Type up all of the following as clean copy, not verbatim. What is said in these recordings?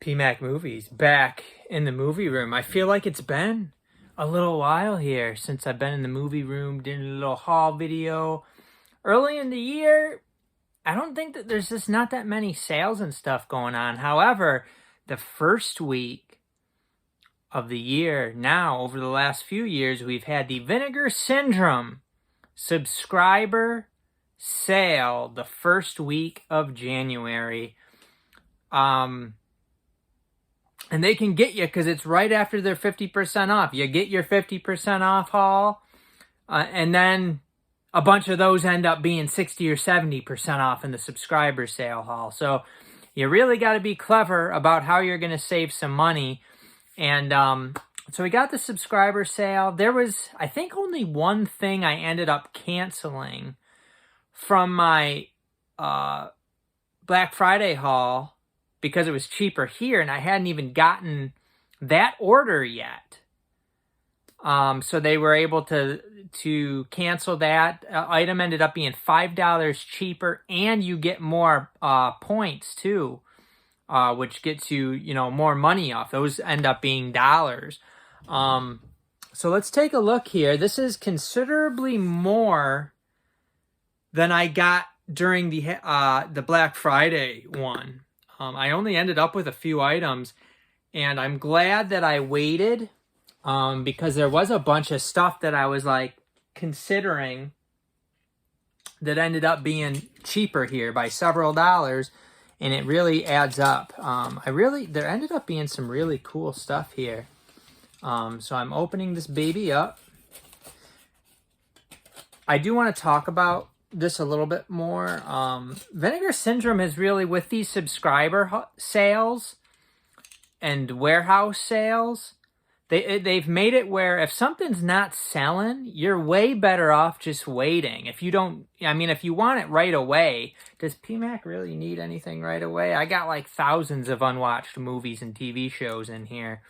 PMAC Movies back in the movie room. I feel like it's been a little while here since I've been in the movie room, doing a little haul video. Early in the year, I don't think that there's just not that many sales and stuff going on. However, the first week of the year now, over the last few years, we've had the Vinegar Syndrome subscriber sale the first week of January. And they can get you because it's right after their 50% off. You get your 50% off haul, and then a bunch of those end up being 60 or 70% off in the subscriber sale haul. So you really got to be clever about how you're going to save some money. And so we got the subscriber sale. There was, I think, only one thing I ended up canceling from my Black Friday haul, because it was cheaper here, and I hadn't even gotten that order yet. So they were able to cancel that. Item ended up being $5 cheaper, and you get more points too, which gets you, more money off. Those end up being dollars. So let's take a look here. This is considerably more than I got during the Black Friday one. I only ended up with a few items, and I'm glad that I waited because there was a bunch of stuff that I was like considering that ended up being cheaper here by several dollars, and it really adds up. There ended up being some really cool stuff here. So I'm opening this baby up. I do want to talk about this a little bit more. Vinegar Syndrome is really, with these subscriber sales and warehouse sales, they've made it where if something's not selling, you're way better off just waiting. If you want it right away, does PMAC really need anything right away? I got like thousands of unwatched movies and TV shows in here.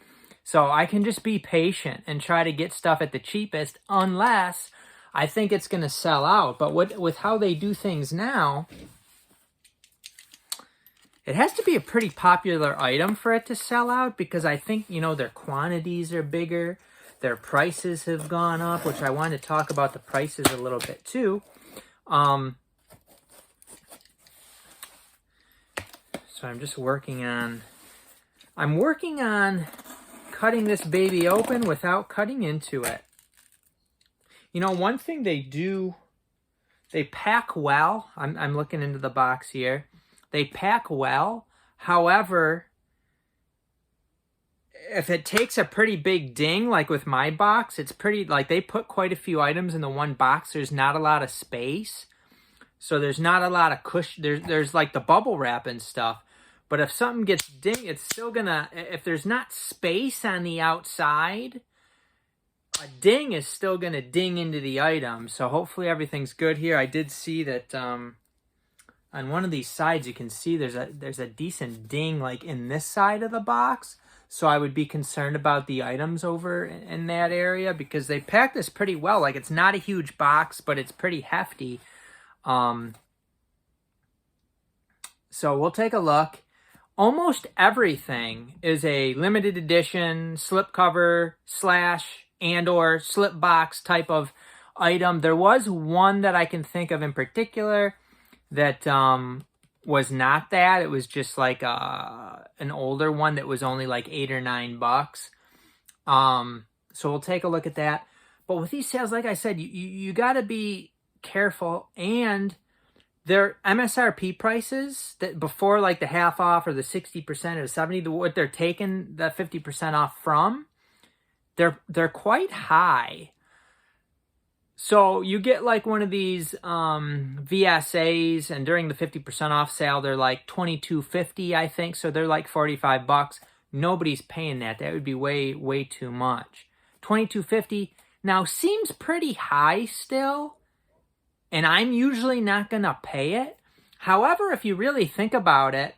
So I can just be patient and try to get stuff at the cheapest, unless I think it's going to sell out. But with how they do things now, it has to be a pretty popular item for it to sell out, because I think, their quantities are bigger. Their prices have gone up, which I want to talk about the prices a little bit too. So I'm working on cutting this baby open without cutting into it. One thing they do, they pack well. I'm looking into the box here. They pack well. However, if it takes a pretty big ding, like with my box, it's pretty, like they put quite a few items in the one box. There's not a lot of space. So there's not a lot of cushion. There's like the bubble wrap and stuff. But if something gets ding, it's still gonna, if there's not space on the outside, a ding is still going to ding into the item. So hopefully everything's good here. I did see that on one of these sides, you can see there's a decent ding like in this side of the box. So I would be concerned about the items over in that area, because they pack this pretty well. Like, it's not a huge box, but it's pretty hefty. So we'll take a look. Almost everything is a limited edition slipcover / and/or slip box type of item. There was one that I can think of in particular that was not that. It was just like an older one that was only like $8 or $9. So we'll take a look at that. But with these sales, like I said, you got to be careful, and their MSRP prices that before, like the half off or the 60% or the 70%, what they're taking the 50% off from, they're quite high. So you get like one of these VSAs, and during the 50% off sale, they're like $22.50, I think. So they're like $45. Nobody's paying that. That would be way too much. $22.50 now seems pretty high still, and I'm usually not gonna pay it. However, if you really think about it,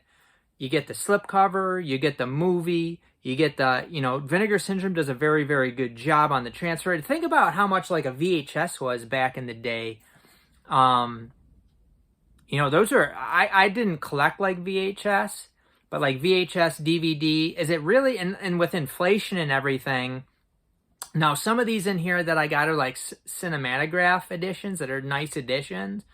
you get the slipcover, you get the movie, you get the, Vinegar Syndrome does a very, very good job on the transfer. Think about how much like a VHS was back in the day. Those are, I didn't collect like VHS, but like VHS, DVD, is it really, and with inflation and everything, now some of these in here that I got are like cinematograph editions that are nice editions.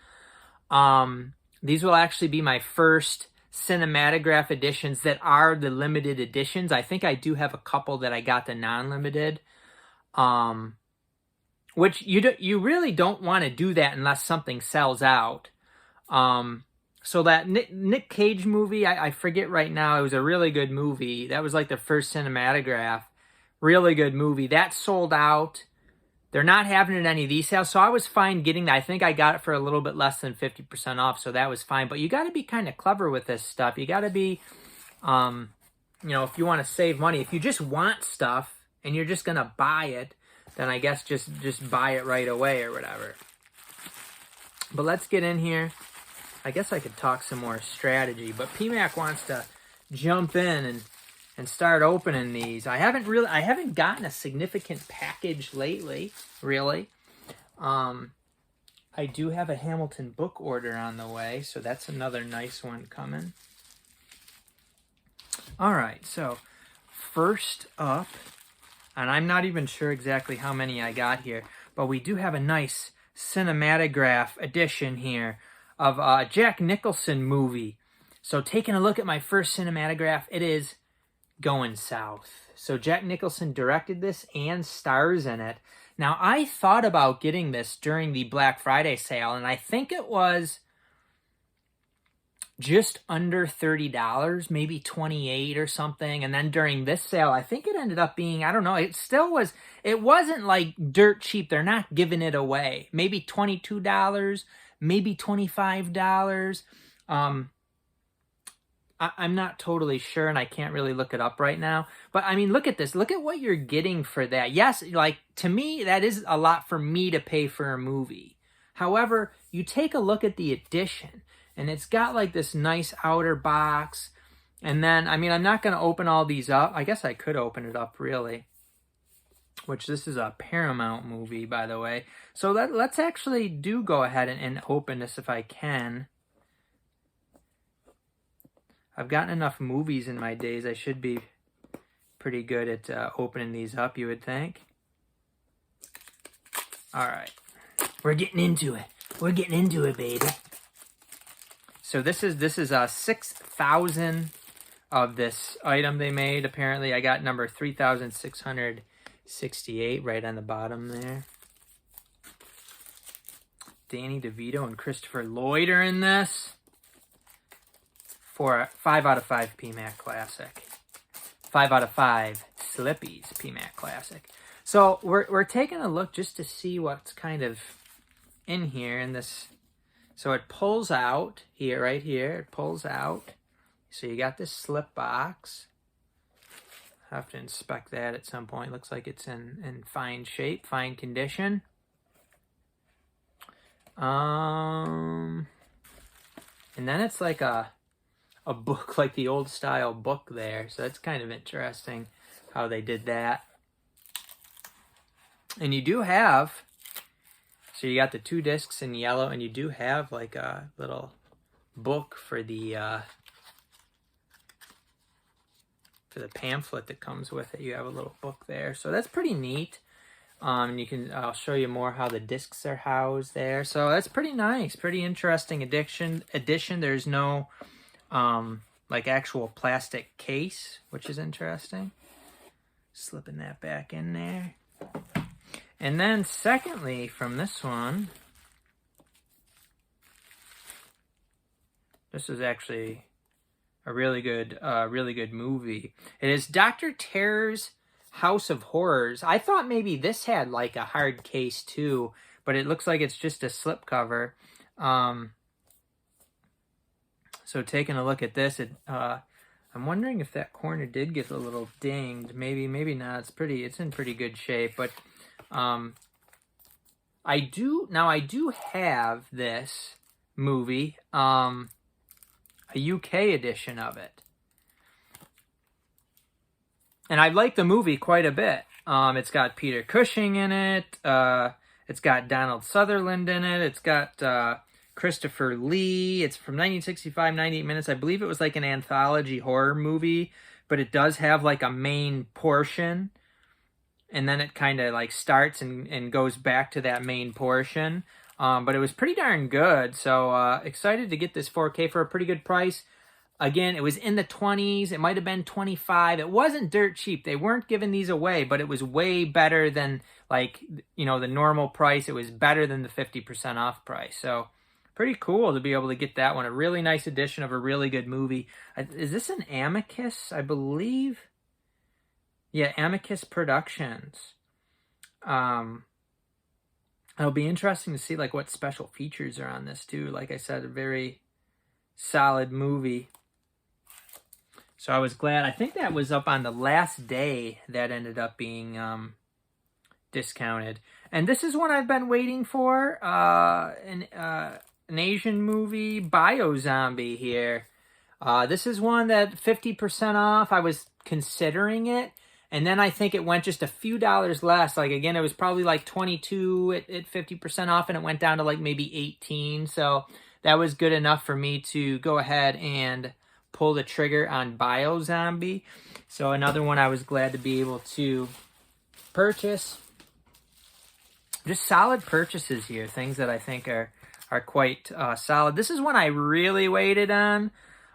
These will actually be my first cinematograph editions that are the limited editions. I think I do have a couple that I got the non-limited, which you really don't want to do that unless something sells out. So that Nick Cage movie, I forget right now, it was a really good movie. That was like the first cinematograph. Really good movie. That sold out. They're not having it in any of these sales, so I was fine getting that. I think I got it for a little bit less than 50% off, so that was fine. But you got to be kind of clever with this stuff. You got to be, if you want to save money. If you just want stuff and you're just going to buy it, then I guess just buy it right away or whatever. But let's get in here. I guess I could talk some more strategy, but PMAC wants to jump in and start opening these. I haven't gotten a significant package lately, really. I do have a Hamilton book order on the way, so that's another nice one coming. All right, so first up, and I'm not even sure exactly how many I got here, but we do have a nice cinematograph edition here of a Jack Nicholson movie. So taking a look at my first cinematograph, it is Going South. So Jack Nicholson directed this and stars in it. Now, I thought about getting this during the Black Friday sale, and I think it was just under $30, maybe $28 or something. And then during this sale, I think it ended up being, I don't know, it wasn't like dirt cheap. They're not giving it away. Maybe $22, maybe $25. I'm not totally sure, and I can't really look it up right now. But, I mean, look at this. Look at what you're getting for that. Yes, like, to me, that is a lot for me to pay for a movie. However, you take a look at the edition, and it's got, like, this nice outer box. And then, I mean, I'm not going to open all these up. I guess I could open it up, really. Which, this is a Paramount movie, by the way. So, let's actually go ahead and open this if I can. I've gotten enough movies in my days. I should be pretty good at opening these up, you would think. All right. We're getting into it. We're getting into it, baby. So this is 6,000 of this item they made. Apparently, I got number 3,668 right on the bottom there. Danny DeVito and Christopher Lloyd are in this. For a 5 out of 5 PMAC Classic. 5 out of 5 Slippies PMAC Classic. So we're taking a look just to see what's kind of in here in this. So it pulls out here, right here. It pulls out. So you got this slip box. I'll have to inspect that at some point. Looks like it's in fine shape, fine condition. And then it's like a book, like the old style book there. So that's kind of interesting how they did that. And you do have, so you got the 2 discs in yellow, and you do have like a little book for the pamphlet that comes with it. You have a little book there. So that's pretty neat. I'll show you more how the discs are housed there. So that's pretty nice, pretty interesting edition. There's no like actual plastic case, which is interesting. Slipping that back in there. And then secondly, from this one, this is actually a really good movie. It is Dr. Terror's House of Horrors. I thought maybe this had like a hard case too, but it looks like it's just a slipcover. So taking a look at this, I'm wondering if that corner did get a little dinged. Maybe not. It's in pretty good shape. But I do have this movie, a UK edition of it, and I like the movie quite a bit. It's got Peter Cushing in it. It's got Donald Sutherland in it. It's got Christopher Lee. It's from 1965, 98 minutes. I believe it was like an anthology horror movie, but it does have like a main portion, and then it kind of like starts and goes back to that main portion. But it was pretty darn good, so excited to get this 4K for a pretty good price. Again, it was in the 20s. It might have been 25. It wasn't dirt cheap. They weren't giving these away, but it was way better than, like, you know, the normal price. It was better than the 50% off price. So pretty cool to be able to get that one. A really nice edition of a really good movie. Is this an Amicus, I believe? Yeah, Amicus Productions. It'll be interesting to see, like, what special features are on this, too. Like I said, a very solid movie. So I was glad. I think that was up on the last day that ended up being discounted. And this is one I've been waiting for. An Asian movie, Biozombie here. This is one that 50% off. I was considering it. And then I think it went just a few dollars less. Like, again, it was probably like 22 at 50% off, and it went down to like maybe 18. So that was good enough for me to go ahead and pull the trigger on Biozombie. So another one I was glad to be able to purchase. Just solid purchases here. Things that I think are quite solid. This is one I really waited on.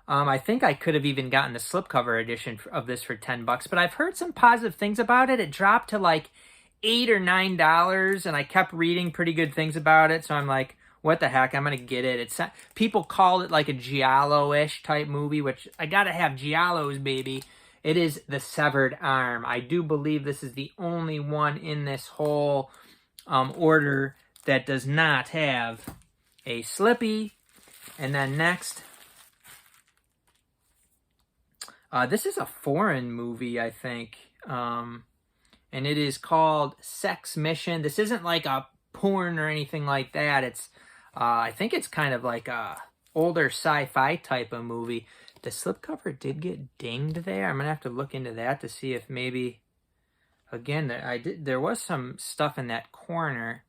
I think I could have even gotten the slipcover edition of this for $10, but I've heard some positive things about it. It dropped to like $8 or $9, and I kept reading pretty good things about it. So I'm like, what the heck? I'm gonna get it. It's people call it like a giallo-ish type movie, which I gotta have giallos, baby. It is The Severed Arm. I do believe this is the only one in this whole order that does not have a slippy. And then next. This is a foreign movie, I think, and it is called Sex Mission. This isn't like a porn or anything like that. It's, I think it's kind of like a older sci-fi type of movie. The slipcover did get dinged there. I'm gonna have to look into that to see if maybe, again, there was some stuff in that corner,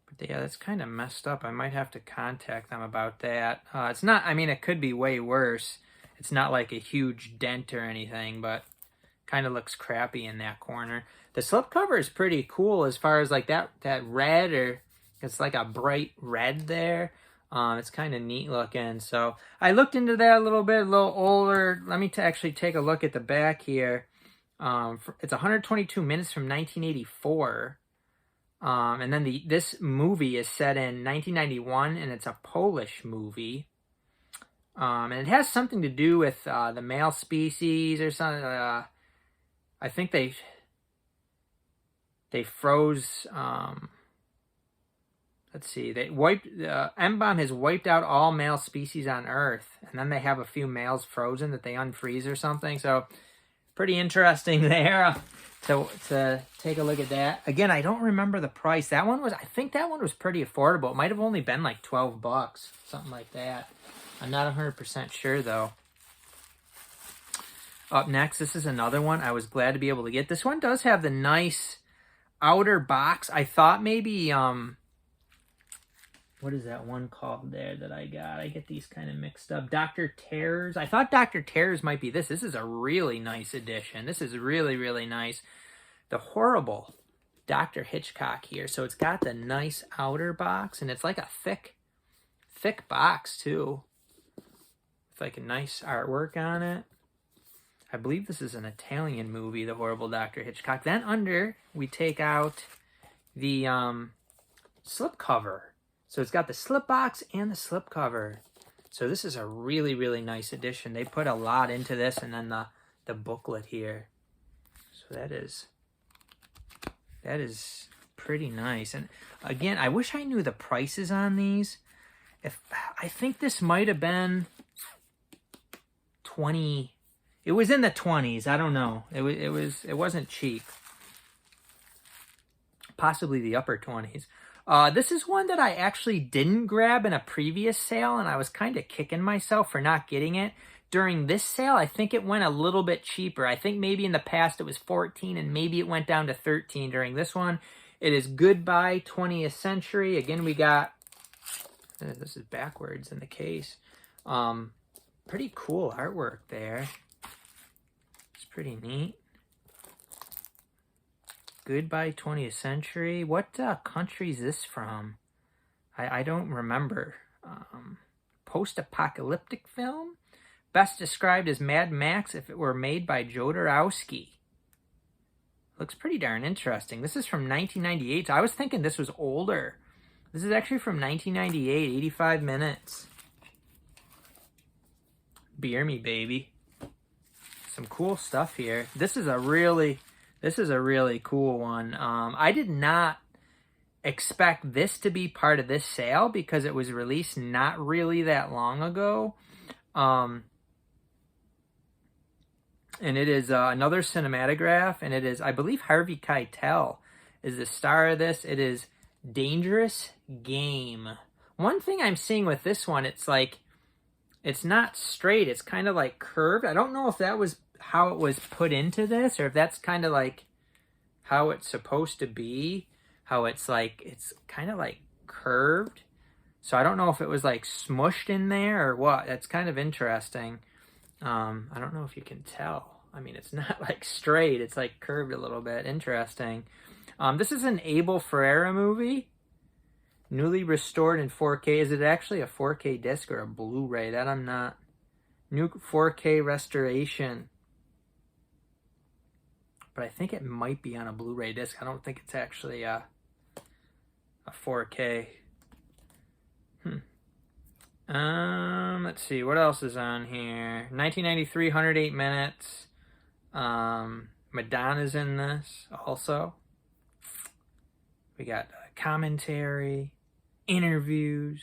but yeah, that's kind of messed up. I might have to contact them about that. It's not. I mean, it could be way worse. It's not like a huge dent or anything, but kind of looks crappy in that corner. The slipcover is pretty cool as far as like that red, or it's like a bright red there. It's kind of neat looking. So I looked into that a little bit, a little older. Let me actually take a look at the back here. It's 122 minutes from 1984. And then this movie is set in 1991, and it's a Polish movie. And it has something to do with the male species or something. I think they froze. Let's see. They wiped. M-bomb has wiped out all male species on Earth, and then they have a few males frozen that they unfreeze or something. So pretty interesting there. To take a look at that. Again, I don't remember the price. That one was. I think that one was pretty affordable. It might have only been like $12, something like that. I'm not 100% sure, though. Up next, this is another one I was glad to be able to get. This one does have the nice outer box. I thought maybe, what is that one called there that I got? I get these kind of mixed up. Dr. Terrors. I thought Dr. Terrors might be this. This is a really nice edition. This is really, really nice. The horrible Dr. Hitchcock here. So it's got the nice outer box, and it's like a thick box, too. Like a nice artwork on it. I believe this is an Italian movie, The Horrible Dr. Hitchcock. Then under, we take out the slipcover. So it's got the slip box and the slipcover. So this is a really, really nice edition. They put a lot into this, and then the booklet here. So that is pretty nice. And again, I wish I knew the prices on these. I think this might have been 20. It was in the 20s. I don't know. It wasn't cheap. Possibly the upper 20s. This is one that I actually didn't grab in a previous sale, and I was kind of kicking myself for not getting it. During this sale, I think it went a little bit cheaper. I think maybe in the past it was 14, and maybe it went down to 13 during this one. It is Goodbye 20th Century. Again, we got This is backwards in the case. Pretty cool artwork there. It's pretty neat. Goodbye 20th Century. What country is this from? I don't remember. Post-apocalyptic film? Best described as Mad Max if it were made by Jodorowsky. Looks pretty darn interesting. This is from 1998. I was thinking this was older. This is actually from 1998, 85 minutes. Beer me, baby. Some cool stuff here. This is a really cool one. I did not expect this to be part of this sale because it was released not really that long ago. And it is another cinematograph, and it is, I believe, Harvey Keitel is the star of this. It is Dangerous Game. One thing I'm seeing with this one, it's like, it's not straight. It's kind of like curved. I don't know if that was how it was put into this, or if that's kind of like how it's supposed to be. How it's like, it's kind of like curved. So I don't know if it was like smushed in there or what. That's kind of interesting. I don't know if you can tell. I mean, it's not like straight. It's like curved a little bit. Interesting. This is an Abel Ferrara movie. Newly restored in 4K. Is it actually a 4K disc or a Blu-ray? That I'm not. New 4K restoration. But I think it might be on a Blu-ray disc. I don't think it's actually a 4K. Let's see. What else is on here? 1993, 108 minutes. Madonna's in this also. We got commentary, interviews.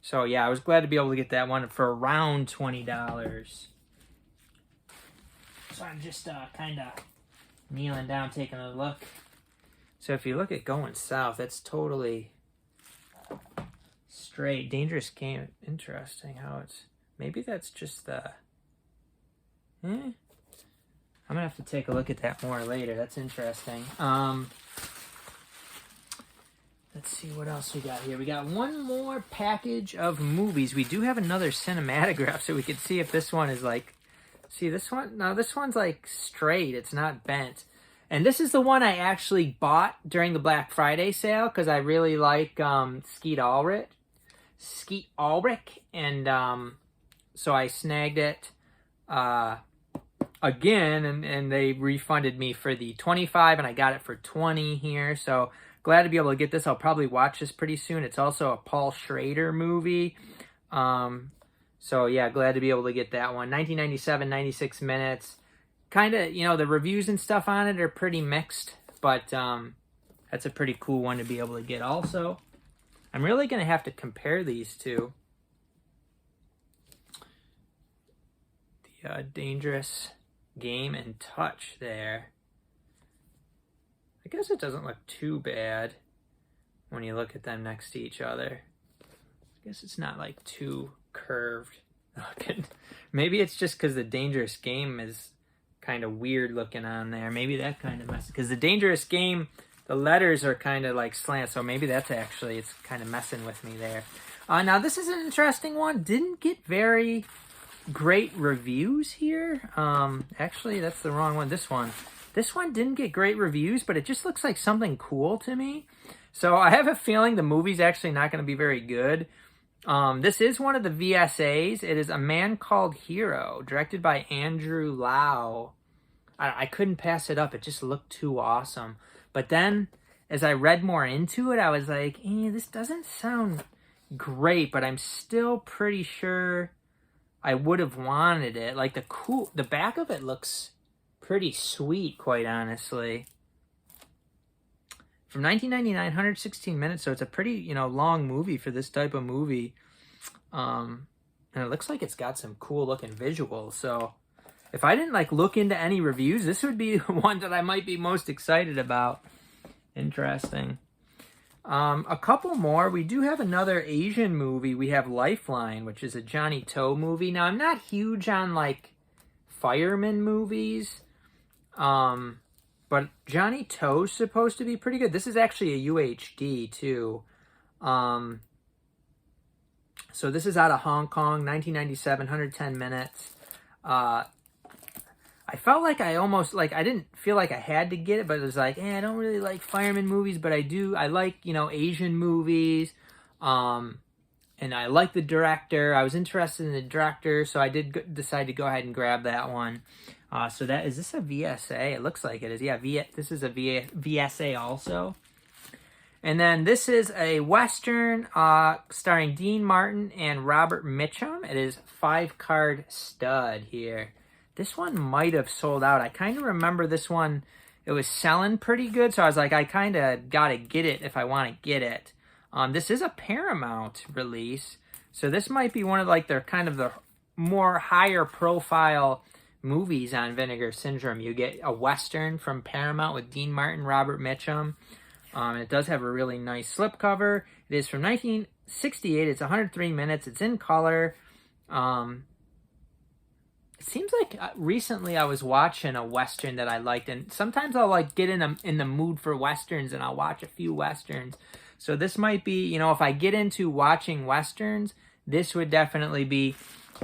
So yeah, I was glad to be able to get that one for around $20. So I'm just kind of kneeling down, taking a look. So if you look at Going South, that's totally straight. Dangerous Game. Interesting how it's... Maybe that's just the... I'm going to have to take a look at that more later. That's interesting. Let's see what else we got here. We got one more package of movies. We do have another cinematograph, so we could see if this one is like... See, this one? No, this one's like straight. It's not bent. And this is the one I actually bought during the Black Friday sale because I really like Skeet Ulrich. And so I snagged it again, and they refunded me for the $25, and I got it for $20 here. So glad to be able to get this. I'll probably watch this pretty soon. It's also a Paul Schrader movie. So yeah, glad to be able to get that one. 1997, 96 minutes. Kind of, you know, the reviews and stuff on it are pretty mixed, but that's a pretty cool one to be able to get also. I'm really going to have to compare these two. The Dangerous Game and Touch there. I guess it doesn't look too bad when you look at them next to each other. I guess it's not like too curved looking. Maybe it's just because the Dangerous Game is kind of weird looking on there. Maybe that kind of messes, because the Dangerous Game, the letters are kind of like slant, so maybe that's actually, it's kind of messing with me there. Now this is an interesting one. Didn't get very great reviews here. Actually, that's the wrong one. This one didn't get great reviews, but it just looks like something cool to me. So I have a feeling the movie's actually not going to be very good. This is one of the VSAs. It is A Man Called Hero, directed by Andrew Lau. I couldn't pass it up. It just looked too awesome. But then, as I read more into it, I was like, this doesn't sound great, but I'm still pretty sure I would have wanted it. Like, the back of it looks pretty sweet, quite honestly. From 1999, 116 minutes, so it's a pretty, long movie for this type of movie. And it looks like it's got some cool looking visuals. So if I didn't look into any reviews, this would be one that I might be most excited about. Interesting. A couple more. We do have another Asian movie. We have Lifeline, which is a Johnny To movie. Now, I'm not huge on fireman movies. But Johnny To's supposed to be pretty good. This is actually a UHD too. So this is out of Hong Kong, 1997, 110 minutes. I felt like I almost, like, I didn't feel like I had to get it, but it was like, I don't really like fireman movies, but I like, Asian movies, and I like the director. I was interested in the director, so I did decide to go ahead and grab that one. So is this a VSA? It looks like it is. Yeah, this is a VSA also. And then this is a Western starring Dean Martin and Robert Mitchum. It is 5-card stud here. This one might have sold out. I kind of remember this one. It was selling pretty good, so I was like, I kind of got to get it if I want to get it. This is a Paramount release, so this might be one of like their kind of the more higher profile movies on Vinegar Syndrome. You get a Western from Paramount with Dean Martin, Robert Mitchum. It does have a really nice slipcover. It is from 1968. It's 103 minutes. It's in color. It seems like recently I was watching a Western that I liked, and sometimes I'll like get in the mood for Westerns, and I'll watch a few Westerns. So this might be, if I get into watching Westerns, this would definitely be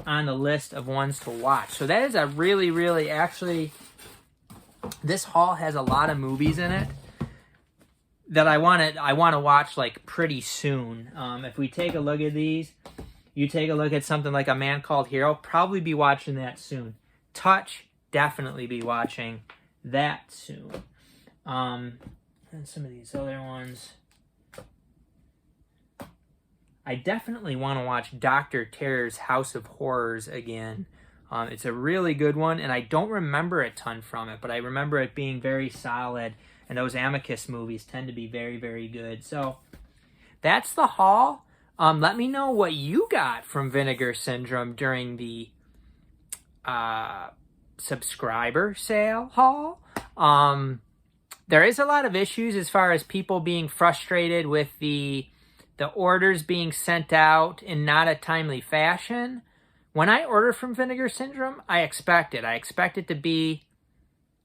on the list of ones to watch. So that is a really, really, actually, this haul has a lot of movies in it that I want to watch like pretty soon. If we take a look at these, you take a look at something like A Man Called Hero, probably be watching that soon. Touch, definitely be watching that soon. And some of these other ones. I definitely want to watch Dr. Terror's House of Horrors again. It's a really good one, and I don't remember a ton from it, but I remember it being very solid, and those Amicus movies tend to be very, very good. So that's the haul. Let me know what you got from Vinegar Syndrome during the subscriber sale haul. There is a lot of issues as far as people being frustrated with the orders being sent out in not a timely fashion. When I order from Vinegar Syndrome, I expect it. I expect it to be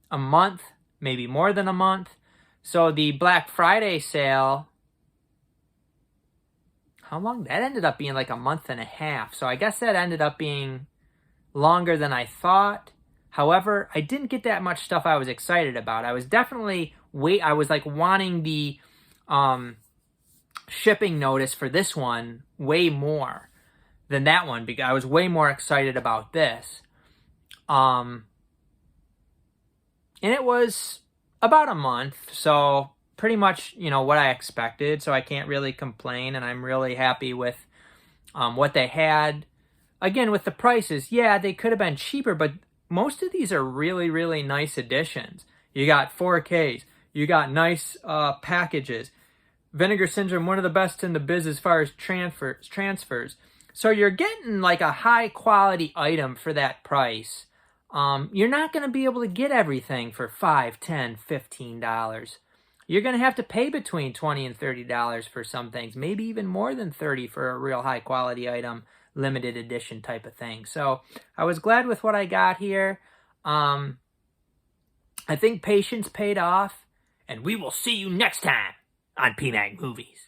a month, maybe more than a month. So the Black Friday sale, how long? That ended up being like a month and a half. So I guess that ended up being longer than I thought. However, I didn't get that much stuff I was excited about. I was definitely I was like wanting the shipping notice for this one way more than that one, because I was way more excited about this. And it was about a month, so pretty much, what I expected, so I can't really complain, and I'm really happy with what they had. Again, with the prices, yeah, they could have been cheaper, but most of these are really, really nice additions. You got 4Ks, you got nice packages. Vinegar Syndrome, one of the best in the biz as far as transfers. So you're getting like a high quality item for that price. You're not going to be able to get everything for $5, $10, $15. You're going to have to pay between $20 and $30 for some things, maybe even more than $30 for a real high quality item, limited edition type of thing. So I was glad with what I got here. I think patience paid off, and we will see you next time on PMAG Movies.